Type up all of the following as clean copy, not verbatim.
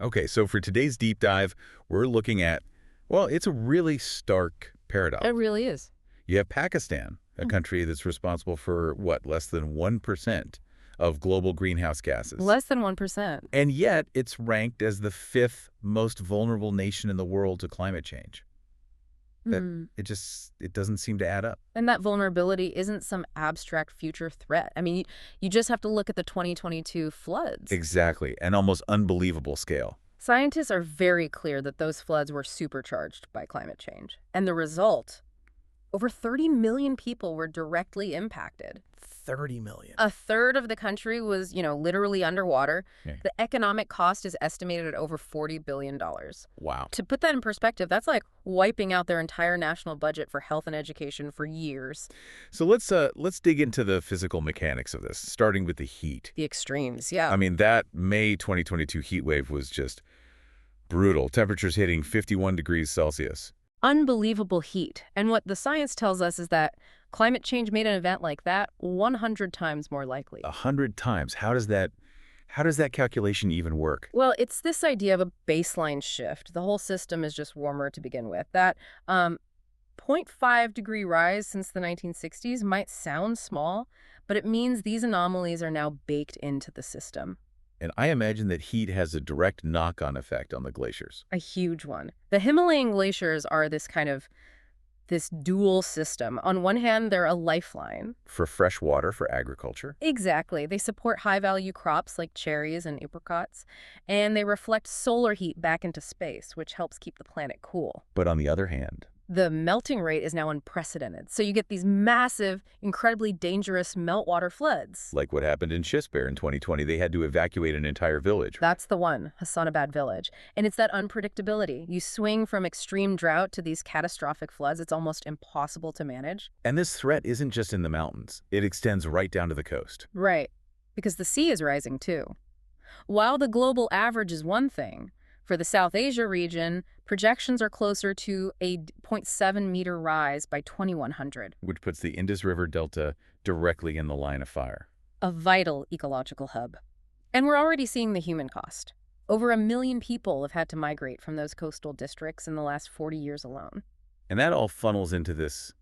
Okay, so for today's deep dive, we're looking at, well, it's a really stark paradox. It really is. You have Pakistan, a Mm. country that's responsible for, what, less than 1% of global greenhouse gases. Less than 1%. And yet, it's ranked as the fifth most vulnerable nation in the world to climate change. That Hmm. it doesn't seem to add up. And that vulnerability isn't some abstract future threat. I mean, you just have to look at the 2022 floods. Exactly, an almost unbelievable scale. Scientists are very clear that those floods were supercharged by climate change. And the result, over 30 million people were directly impacted. 30 million. A third of the country was, literally underwater. Okay. The economic cost is estimated at over $40 billion. Wow. To put that in perspective, that's like wiping out their entire national budget for health and education for years. So let's dig into the physical mechanics of this, starting with the heat. The extremes, yeah. I mean, that May 2022 heat wave was just brutal. Temperatures hitting 51 degrees Celsius. Unbelievable heat. And what the science tells us is that climate change made an event like that 100 times more likely. 100 times. How does that calculation even work? Well, it's this idea of a baseline shift. The whole system is just warmer to begin with. That 0.5 degree rise since the 1960s might sound small, but it means these anomalies are now baked into the system. And I imagine that heat has a direct knock-on effect on the glaciers. A huge one. The Himalayan glaciers are this dual system. On one hand, they're a lifeline. For fresh water for agriculture. Exactly. They support high-value crops like cherries and apricots, and they reflect solar heat back into space, which helps keep the planet cool. But on the other hand, The melting rate is now unprecedented, so you get these massive, incredibly dangerous meltwater floods. like what happened in Shishbare in 2020, they had to evacuate an entire village. That's the one, Hassanabad village. And it's that unpredictability. You swing from extreme drought to these catastrophic floods. It's almost impossible to manage. And this threat isn't just in the mountains. It extends right down to the coast. Right, because the sea is rising too. While the global average is one thing, for the South Asia region, projections are closer to a 0.7-meter rise by 2100, Which puts the Indus River Delta directly in the line of fire. a vital ecological hub. And we're already seeing the human cost. Over 1 million people have had to migrate from those coastal districts in the last 40 years alone. And that all funnels into this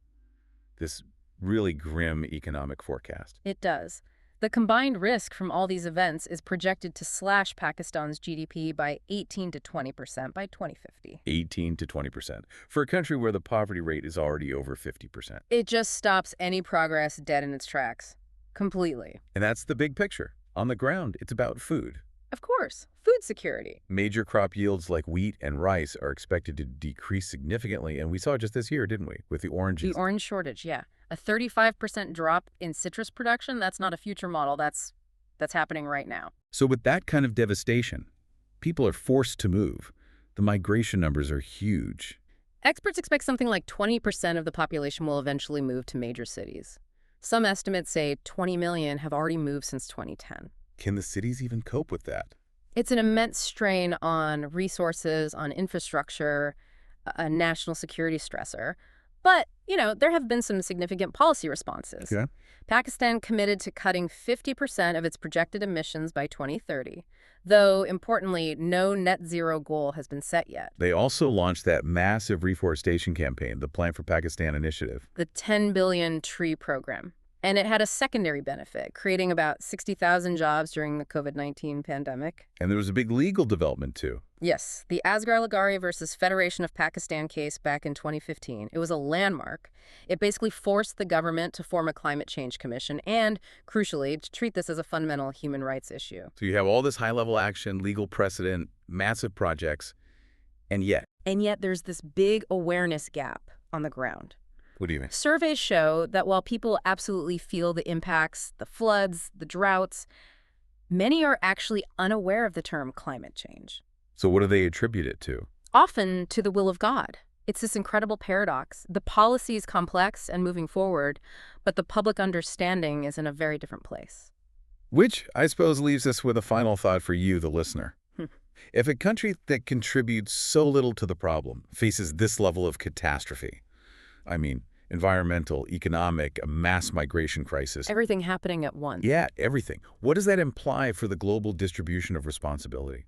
really grim economic forecast. It does. The combined risk from all these events is projected to slash Pakistan's GDP by 18 to 20% by 2050. 18 to 20%. For a country where the poverty rate is already over 50%. It just stops any progress dead in its tracks. Completely. And that's the big picture. On the ground, it's about food. Of course, food security. Major crop yields like wheat and rice are expected to decrease significantly, and we saw just this year, didn't we, with the oranges? The orange shortage, yeah. A 35% drop in citrus production, that's not a future model. That's happening right now. So with that kind of devastation, people are forced to move. The migration numbers are huge. Experts expect something like 20% of the population will eventually move to major cities. Some estimates say 20 million have already moved since 2010. Can the cities even cope with that? It's an immense strain on resources, on infrastructure, a national security stressor. But, there have been some significant policy responses. Yeah. Pakistan committed to cutting 50% of its projected emissions by 2030, though, importantly, no net zero goal has been set yet. They also launched that massive reforestation campaign, the Plan for Pakistan Initiative. The 10 billion tree program. And it had a secondary benefit, creating about 60,000 jobs during the COVID-19 pandemic. And there was a big legal development, too. Yes, the Asghar Laghari versus Federation of Pakistan case back in 2015. It was a landmark. It basically forced the government to form a climate change commission and, crucially, to treat this as a fundamental human rights issue. So you have all this high-level action, legal precedent, massive projects, and yet... And yet there's this big awareness gap on the ground. What do you mean? Surveys show that while people absolutely feel the impacts, the floods, the droughts, many are actually unaware of the term climate change. So what do they attribute it to? Often to the will of God. It's this incredible paradox. The policy is complex and moving forward, but the public understanding is in a very different place. Which, I suppose, leaves us with a final thought for you, the listener. If a country that contributes so little to the problem faces this level of catastrophe, I mean, environmental, economic, a mass migration crisis. Everything happening at once. Yeah, everything. What does that imply for the global distribution of responsibility?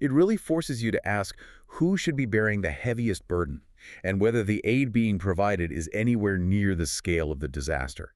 It really forces you to ask who should be bearing the heaviest burden and whether the aid being provided is anywhere near the scale of the disaster.